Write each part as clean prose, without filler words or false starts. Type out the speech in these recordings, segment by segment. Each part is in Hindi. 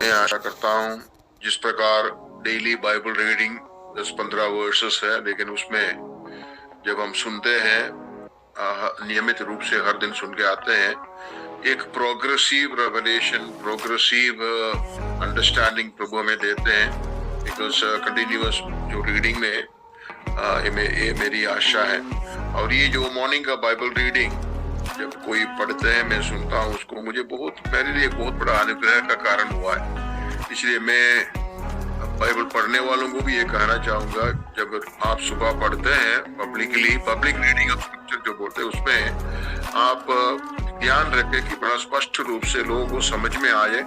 मैं आशा करता हूँ जिस प्रकार डेली बाइबल रीडिंग 10-15 वर्सेस है, लेकिन उसमें जब हम सुनते हैं नियमित रूप से हर दिन सुन के आते हैं, एक प्रोग्रेसिव रेवलेशन, प्रोग्रेसिव अंडरस्टैंडिंग प्रभु हमें देते हैं। बिकॉज कंटिन्यूअस जो रीडिंग में ये मेरी आशा है। और ये जो मॉर्निंग का बाइबल रीडिंग जब कोई पढ़ते हैं, मैं सुनता हूँ उसको, मेरे लिए बहुत बड़ा अनुग्रह का कारण हुआ है। इसलिए मैं बाइबल पढ़ने वालों को भी ये कहना चाहूंगा, जब आप सुबह पढ़ते हैं पब्लिक रीडिंग ऑफ स्क्रिप्चर जो बोलते हैं, उसमें आप ध्यान रखें कि बड़ा स्पष्ट रूप से लोगों को समझ में आए।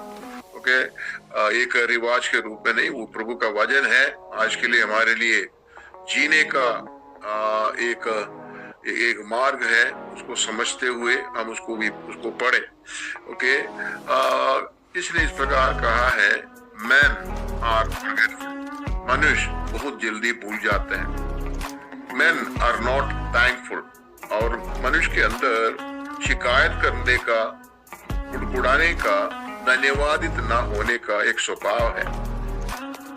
ओके, एक रिवाज के रूप में नहीं, वो प्रभु का वचन है आज के लिए, हमारे लिए जीने का एक मार्ग है। उसको समझते हुए हम उसको पढ़े। ओके, इसने इस प्रकार कहा है, मैन आर फॉरगेटफुल, मनुष्य बहुत जल्दी भूल जाते हैं। मैन आर नॉट थैंकफुल, और मनुष्य के अंदर शिकायत करने का, कुड़कुड़ाने का, धन्यवादित ना होने का एक स्वभाव है।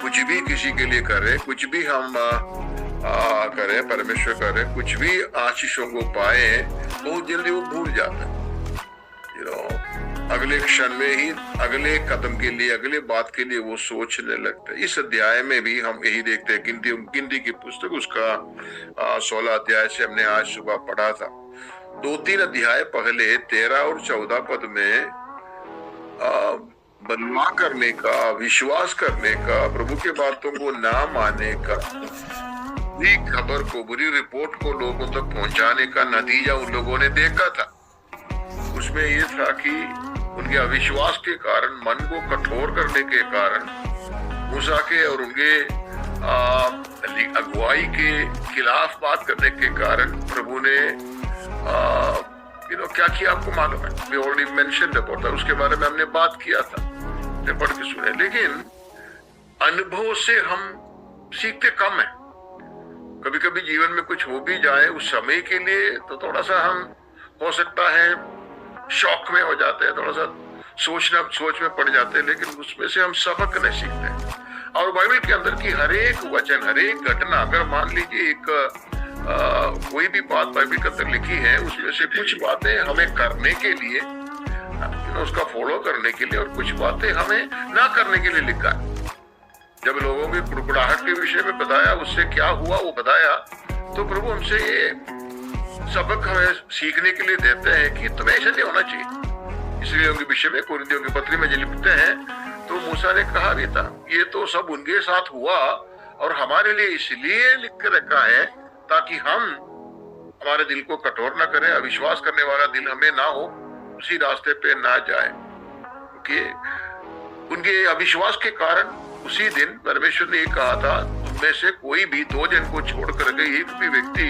कुछ भी किसी के लिए करे, कुछ भी हम करे, परमेश्वर करे, कुछ भी आशीषों को पाए, बहुत जल्दी वो भूल जाता है। अगले क्षण में ही अगले कदम के लिए, अगले बात के लिए वो सोचने लगता है। इस अध्याय में भी हम यही देखते हैं। गिनती की पुस्तक उसका 16 अध्याय से हमने आज सुबह पढ़ा था। 2-3 अध्याय पहले 13 और 14 पद में बदलाव करने का, विश्वास करने का, प्रभु के बातों को ना मानने का, बुरी खबर को, बुरी रिपोर्ट को लोगों तक पहुंचाने का नतीजा उन लोगों ने देखा था। उसमें ये था कि उनके अविश्वास के कारण, मन को कठोर करने के कारण, मूसा के और उनके अगुवाई के खिलाफ बात करने के कारण प्रभु ने क्या किया आपको मालूम है। We already mentioned about that, उसके बारे में हमने बात किया था, पढ़ के सुने। लेकिन अनुभव से हम सीखते कम है। कभी कभी जीवन में कुछ हो भी जाए, उस समय के लिए तो थोड़ा सा हम हो सकता है शौक में हो जाते हैं, थोड़ा सा सोच में पड़ जाते हैं, लेकिन उसमें से हम सबक नहीं सीखते। और बाइबल के अंदर की हर एक वचन, हर एक घटना, अगर मान लीजिए कोई भी बात बाइबल के अंदर लिखी है, उसमें से कुछ बातें हमें करने के लिए, उसका फॉलो करने के लिए, और कुछ बातें हमें ना करने के लिए लिखा है। जब लोगों की कुड़कुड़ाहट के विषय में बताया, उससे क्या हुआ वो बताया, तो प्रभु हमसे ये सबक हमें सीखने के लिए देते हैं कि तुम्हें ऐसा नहीं होना चाहिए। इसलिए उनके विषय में कुरिन्थियों की पत्री में जो लिखते हैं, तो मूसा ने कहा भी था, ये तो सब उनके साथ हुआ और हमारे लिए इसलिए लिख के रखा है ताकि हम हमारे दिल को कठोर ना करें, अविश्वास करने वाला दिल हमें ना हो, उसी रास्ते पे ना जाए। क्योंकि उनके अविश्वास के कारण उसी दिन परमेश्वर ने कहा था, तुम में से कोई भी 2 जन को छोड़ करके एक भी व्यक्ति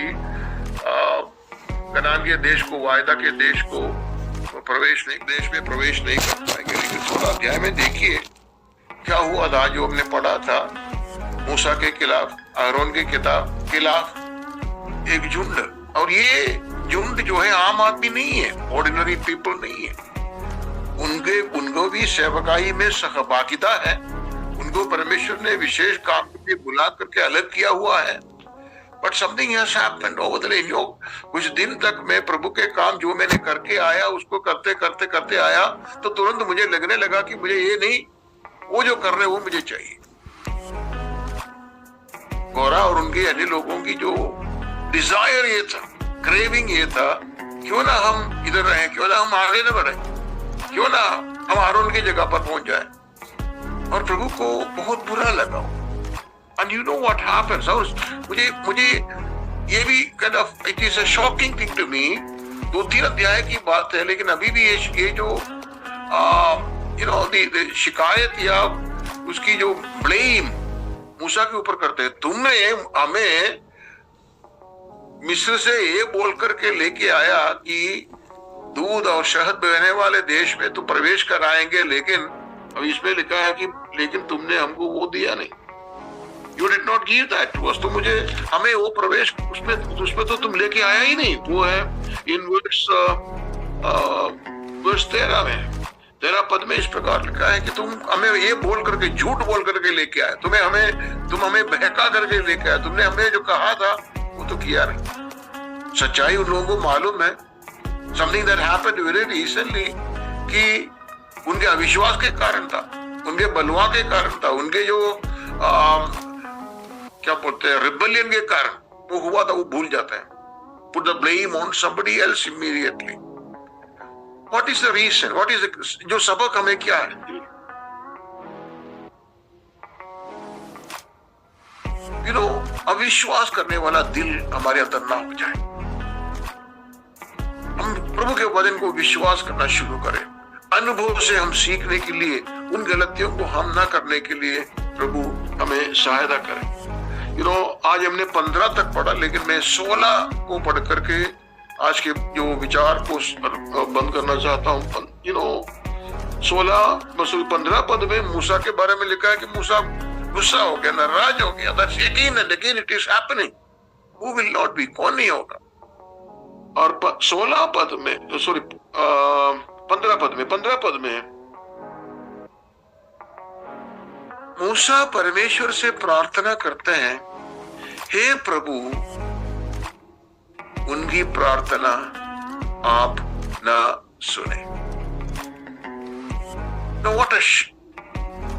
कनान के देश को, वायदा के देश को प्रवेश नहीं कर पाएंगे। लेकिन 16 अध्याय में देखिए क्या हुआ था, जो हमने पढ़ा था, मूसा के खिलाफ, आरोन के खिलाफ एक झुंड, और ये झुंड जो है आम आदमी नहीं है, ऑर्डिनरी पीपल नहीं है। उनको भी सेवकाई में सहभागिता है। उनको परमेश्वर ने विशेष काम के लिए बुला करके अलग किया हुआ है। But something has happened over the lane. कुछ दिन तक मैं प्रभु के काम जो मैंने करके आया, उसको करते आया, तो तुरंत मुझे लगने लगा कि मुझे ये नहीं, वो जो कर रहे वो मुझे चाहिए। गोरा और उनके अन्य लोगों की जो डिजायर ये था, क्रेविंग ये था, क्यों ना हम इधर रहे, क्यों ना हम आगे न बढ़े, क्यों ना हम आरोन की जगह पर पहुंच जाए। और प्रभु को बहुत बुरा लगा। And you know what happens? मुझे ये भी kind of it is a shocking thing to me। 2-3 अध्याय की बात है, लेकिन अभी भी ये जो शिकायत या उसकी जो ब्लेम मूसा के ऊपर करते हैं, तुमने हमें मिस्र से ये बोल करके लेके आया कि दूध और शहद बहने वाले देश में तो प्रवेश कराएंगे, लेकिन अब इसमें लिखा है कि लेकिन तुमने हमको वो दिया नहीं। You did not give that to us। तो हमें वो प्रवेश उसमें तो तुम लेके आया ही नहीं। वो है इन वर्स 13 में 13 पद में इस प्रकार लिखा है कि तुम हमें ये बोल करके, झूठ बोल करके लेके आए, तुम हमें बहका करके लेके आए, तुमने हमें जो कहा था वो तो किया नहीं। सच्चाई उन लोगों को मालूम है, something that happened very recently, कि उनके अविश्वास के कारण था, उनके बलवा के कारण था, उनके जो क्या बोलते हैं, रिबेलियन के कारण वो हुआ था, वो भूल जाते हैं। Put the blame on somebody else immediately. What is the reason? What is the, जो सबक हमें क्या है? You know, अविश्वास करने वाला दिल हमारे अंदर ना हो जाए। हम प्रभु के वचन को विश्वास करना शुरू करें। अनुभव से हम सीखने के लिए, उन गलतियों को हम ना करने के लिए प्रभु हमें सहायता करें। आज हमने 15 तक पढ़ा, लेकिन मैं 16 को पढ़ करके आज के जो विचार को बंद करना चाहता हूँ। 15 पद में मूसा के बारे में लिखा है कि मूसा गुस्सा हो गया, नाराज हो गया। That's again it is happening. Who will not be? कौन नहीं होगा? और 16 पद में, 15 पद में मूसा परमेश्वर से प्रार्थना करते हैं, हे प्रभु, उनकी प्रार्थना आप ना सुने।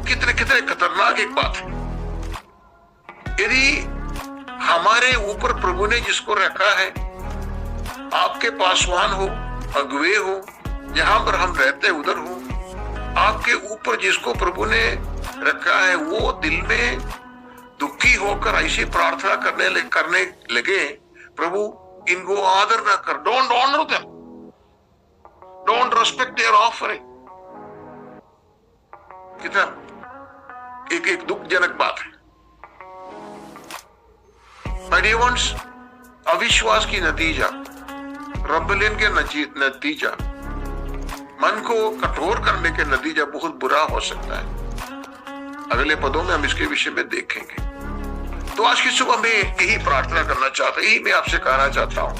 कितने खतरनाक एक बात है। यदि हमारे ऊपर प्रभु ने जिसको रखा है, आपके पासवान हो, अगुवे हो, जहां पर हम रहते हैं उधर हो, आपके ऊपर जिसको प्रभु ने रखा है, वो दिल में दुखी होकर ऐसी प्रार्थना करने लगे, प्रभु इनको आदर ना कर, don't honour them, don't respect their offering. कितना एक दुखजनक बात है। माय डियर वंस, अविश्वास की नतीजा, रबलियन के नतीजा, मन को कठोर करने के नतीजा बहुत बुरा हो सकता है। अगले पदों में हम इसके विषय में देखेंगे। तो आज की सुबह मैं यही प्रार्थना करना चाहता हूं, यही मैं आपसे कहना चाहता हूं,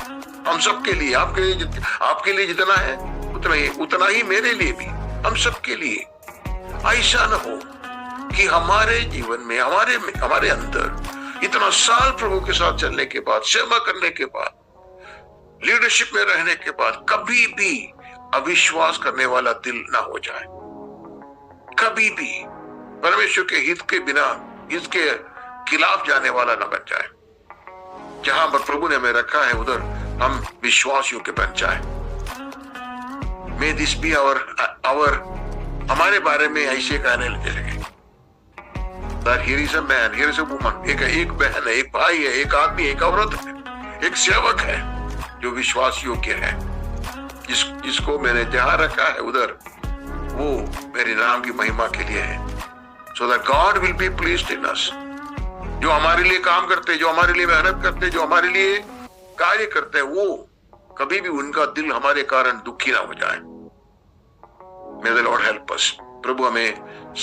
हम सबके लिए, आपके लिए जितना है उतना ही मेरे लिए भी, हम सबके लिए। ऐसा न हो कि हमारे जीवन में, हमारे अंदर इतना साल प्रभु के साथ चलने के बाद, सेवा करने के बाद, लीडरशिप में रहने के बाद, कभी भी अविश्वास करने वाला दिल ना हो जाए। कभी भी परमेश्वर के हित के बिना इसके खिलाफ जाने वाला न बन जाए। जहां पर प्रभु ने हमें रखा है, उधर हम विश्वास योग्य बन जाए। May this be our हमारे बारे में ऐसे कहने लगे, that here is a man, here is a woman, एक बहन है, एक भाई है, एक आदमी, एक औरत है, एक सेवक है जो विश्वास योग्य है, जिसको मैंने जहां रखा है उधर वो मेरे नाम की महिमा के लिए है। So that God will be pleased in us. जो हमारे लिए काम करते, जो हमारे लिए मेहनत करते, जो हमारे लिए कार्य करते हैं, वो कभी भी उनका दिल हमारे कारण दुखी ना हो जाए। May the Lord help us. प्रभु हमें